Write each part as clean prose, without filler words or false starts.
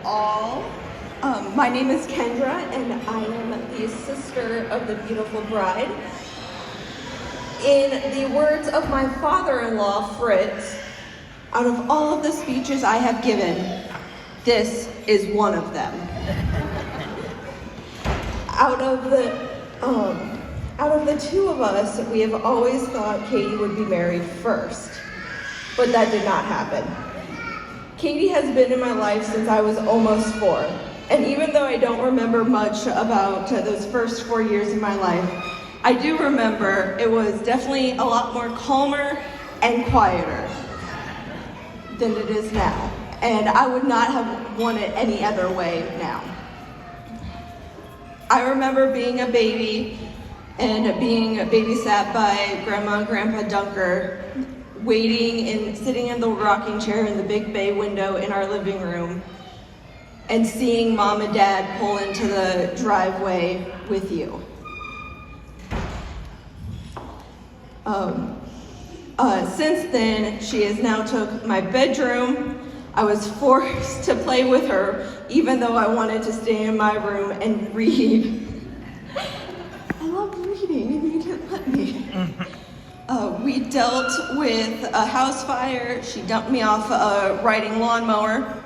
all. My name is Kendra, and I am the sister of the beautiful bride. In the words of my father-in-law, Fritz, out of all of the speeches I have given, this is one of them. Out of the two of us, we have always thought Katie would be married first, but that did not happen. Katie has been in my life since I was almost 4, and even though I don't remember much about those first 4 years of my life, I do remember it was definitely a lot more calmer and quieter than it is now, and I would not have wanted it any other way now. I remember being a baby and being babysat by Grandma and Grandpa Dunker, waiting and sitting in the rocking chair in the big bay window in our living room, and seeing Mom and Dad pull into the driveway with you. Since then, she has now took my bedroom. I was forced to play with her, even though I wanted to stay in my room and read. I love reading, and you didn't let me. We dealt with a house fire. She dumped me off a riding lawnmower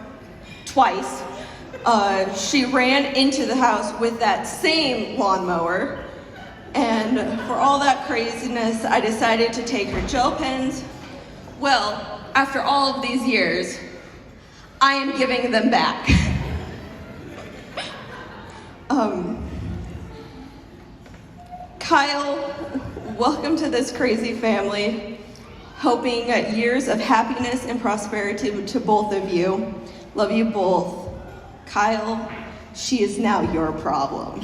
twice. She ran into the house with that same lawnmower. And for all that craziness, I decided to take her gel pens. Well, after all of these years, I am giving them back. Kyle, welcome to this crazy family. Hoping years of happiness and prosperity to both of you. Love you both. Kyle, she is now your problem.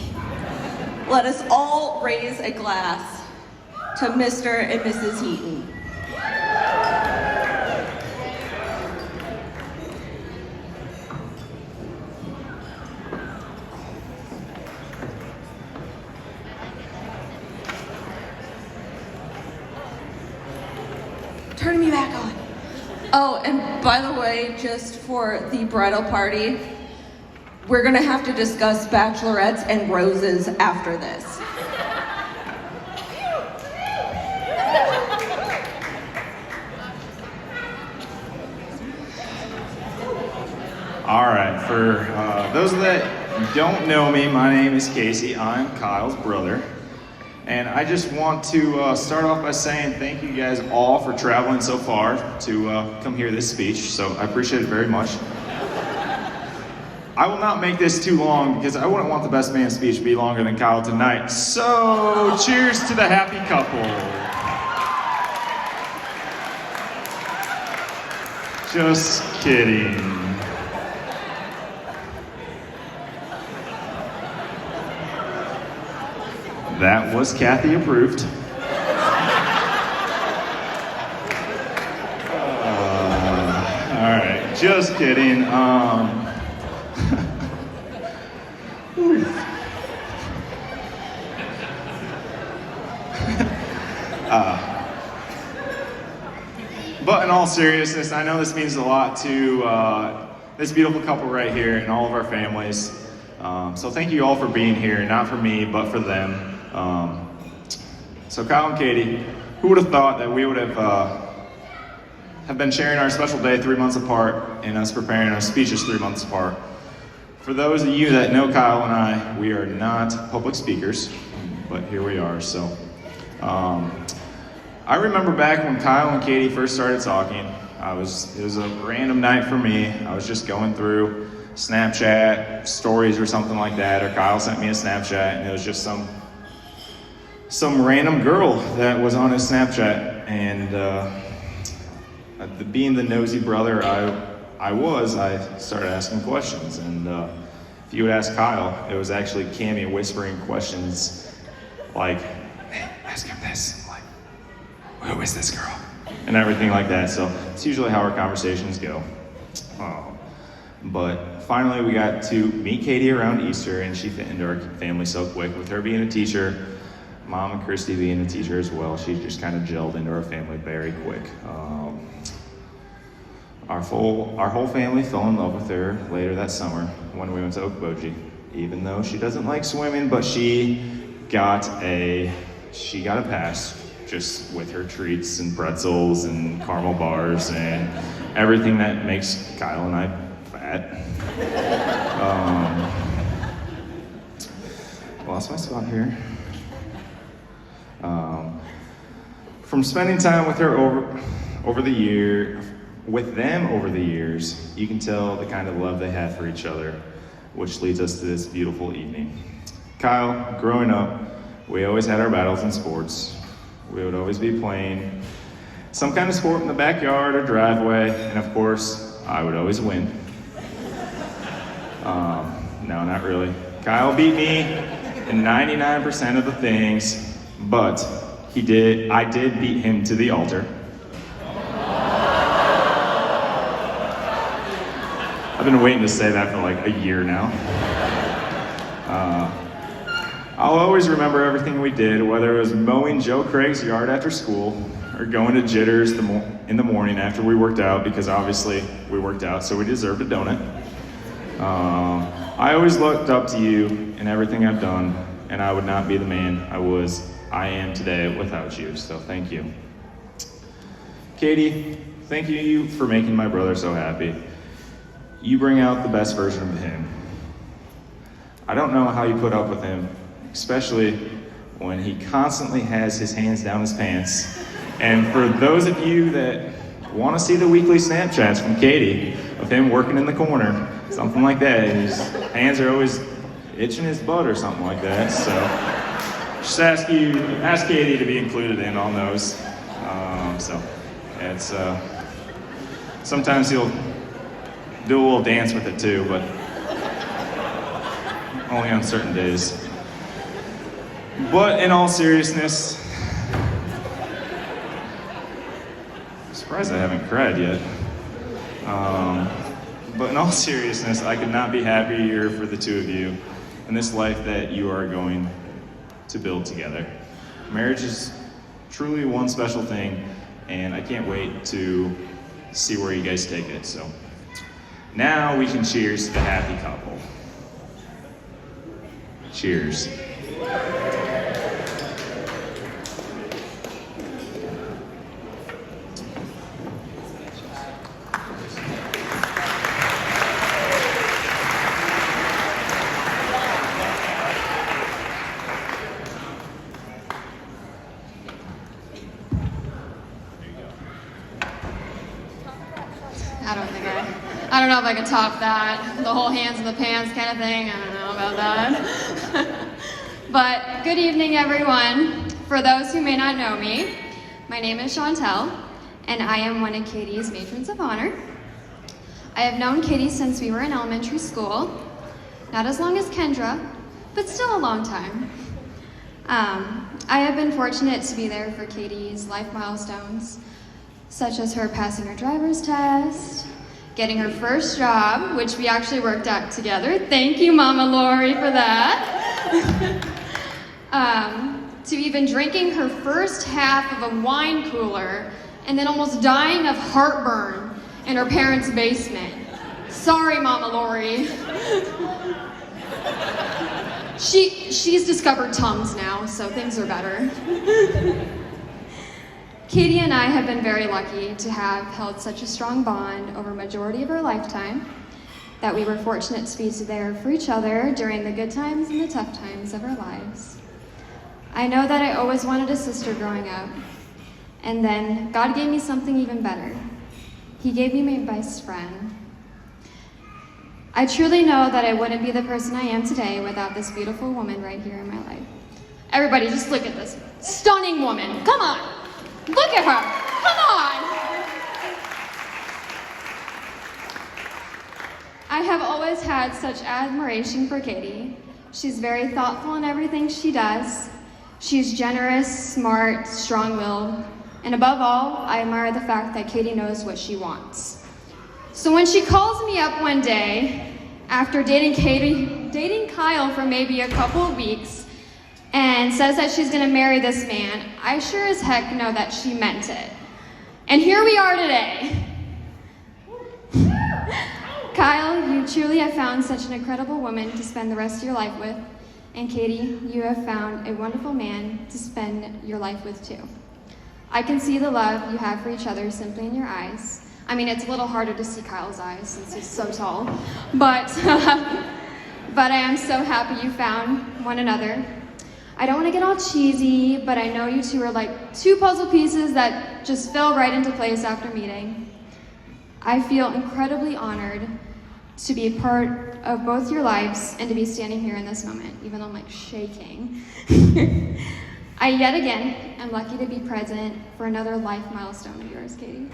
Let us all raise a glass to Mr. and Mrs. Heaton. Turn me back on. Oh, and by the way, just for the bridal party, we're gonna have to discuss bachelorettes and roses after this. All right, for those that don't know me, my name is Casey. I'm Kyle's brother. And I just want to start off by saying thank you guys all for traveling so far to come hear this speech, so I appreciate it very much. I will not make this too long because I wouldn't want the best man speech to be longer than Kyle tonight. So, cheers to the happy couple. Just kidding. That was Kathy approved. All right, just kidding. But in all seriousness, I know this means a lot to this beautiful couple right here and all of our families. So thank you all for being here, not for me, but for them. So Kyle and Katie, who would have thought that we would have been sharing our special day 3 months apart and us preparing our speeches 3 months apart. For those of you that know Kyle and I, we are not public speakers, but here we are. So I remember back when Kyle and Katie first started talking, it was a random night for me. I was just going through Snapchat stories or something like that, or Kyle sent me a Snapchat, and it was just some random girl that was on his Snapchat, and being the nosy brother I started asking questions, and if you would ask Kyle, it was actually Cammy whispering questions like, hey, ask him this, like, who is this girl? And everything like that, so it's usually how our conversations go. But finally we got to meet Katie around Easter, and she fit into our family so quick. With her being a teacher, Mom and Christy being a teacher as well, she just kind of gelled into our family very quick. Our whole family fell in love with her later that summer when we went to Okoboji. Even though she doesn't like swimming, but she got a pass just with her treats and pretzels and caramel bars and everything that makes Kyle and I fat. Lost my spot here. From spending time with her over the years, you can tell the kind of love they have for each other, which leads us to this beautiful evening. Kyle, growing up, we always had our battles in sports. We would always be playing some kind of sport in the backyard or driveway, and of course, I would always win. No, not really. Kyle beat me in 99% of the things, but I did beat him to the altar. I've been waiting to say that for like a year now. I'll always remember everything we did, whether it was mowing Joe Craig's yard after school or going to Jitters in the morning after we worked out, because obviously we worked out, so we deserved a donut. I always looked up to you in everything I've done, and I would not be the man I am today without you, so thank you. Katie, thank you for making my brother so happy. You bring out the best version of him. I don't know how you put up with him, especially when he constantly has his hands down his pants. And for those of you that want to see the weekly Snapchats from Katie of him working in the corner, something like that, his hands are always itching his butt or something like that. So just ask Katie to be included in on those. It's sometimes he'll do a little dance with it too, but only on certain days. But in all seriousness, I'm surprised I haven't cried yet. But in all seriousness, I could not be happier for the two of you and this life that you are going to build together. Marriage is truly one special thing, and I can't wait to see where you guys take it. So now we can cheers to the happy couple. Cheers. I don't know if I can top that. The whole hands in the pants kind of thing. I don't know about that. But good evening, everyone. For those who may not know me, my name is Chantel, and I am one of Katie's matrons of honor. I have known Katie since we were in elementary school. Not as long as Kendra, but still a long time. I have been fortunate to be there for Katie's life milestones, such as her passing her driver's test, getting her first job, which we actually worked out together. Thank you, Mama Lori, for that. To even drinking her first half of a wine cooler and then almost dying of heartburn in her parents' basement. Sorry, Mama Lori. She's discovered Tums now, so things are better. Katie and I have been very lucky to have held such a strong bond over a majority of our lifetime that we were fortunate to be there for each other during the good times and the tough times of our lives. I know that I always wanted a sister growing up, and then God gave me something even better. He gave me my best friend. I truly know that I wouldn't be the person I am today without this beautiful woman right here in my life. Everybody, just look at this stunning woman. Come on. Look at her. Come on. I have always had such admiration for Katie. She's very thoughtful in everything she does. She's generous, smart, strong-willed, and above all, I admire the fact that Katie knows what she wants. So when she calls me up one day, after dating Kyle for maybe a couple of weeks, and says that she's gonna marry this man, I sure as heck know that she meant it. And here we are today. Kyle, you truly have found such an incredible woman to spend the rest of your life with. And Katie, you have found a wonderful man to spend your life with too. I can see the love you have for each other simply in your eyes. I mean, it's a little harder to see Kyle's eyes since he's so tall, but I am so happy you found one another. I don't want to get all cheesy, but I know you two are like two puzzle pieces that just fell right into place after meeting. I feel incredibly honored to be a part of both your lives and to be standing here in this moment, even though I'm like shaking. I yet again am lucky to be present for another life milestone of yours, Katie.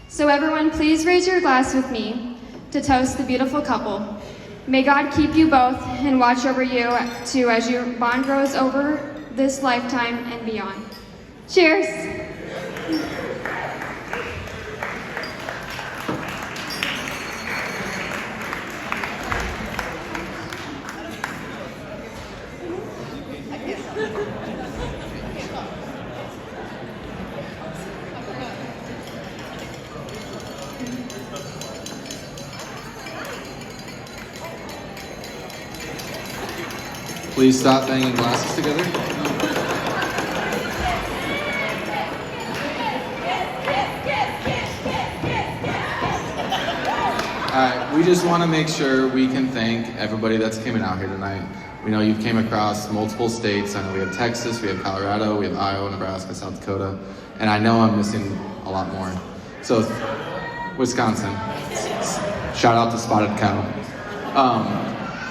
So everyone, please raise your glass with me to toast the beautiful couple. May God keep you both and watch over you too as your bond grows over this lifetime and beyond. Cheers. Please stop banging glasses together. Alright, we just want to make sure we can thank everybody that's coming out here tonight. We know you've came across multiple states. I know we have Texas, we have Colorado, we have Iowa, Nebraska, South Dakota, and I know I'm missing a lot more. So, Wisconsin. Shout out to Spotted Cow.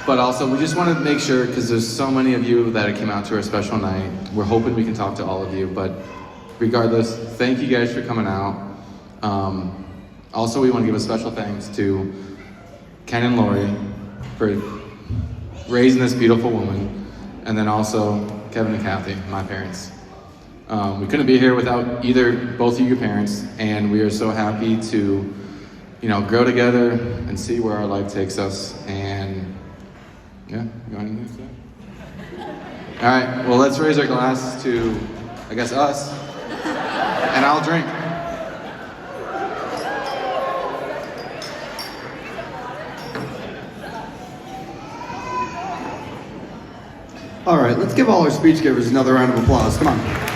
But also, we just want to make sure, because there's so many of you that came out to our special night. We're hoping we can talk to all of you, but regardless, thank you guys for coming out. Also, we want to give a special thanks to Ken and Lori for raising this beautiful woman, and then also Kevin and Kathy, my parents. We couldn't be here without both of your parents, and we are so happy to, grow together and see where our life takes us. And yeah, you want anything to say? All right, well, let's raise our glass to, I guess, us, and I'll drink. All right, let's give all our speech givers another round of applause. Come on.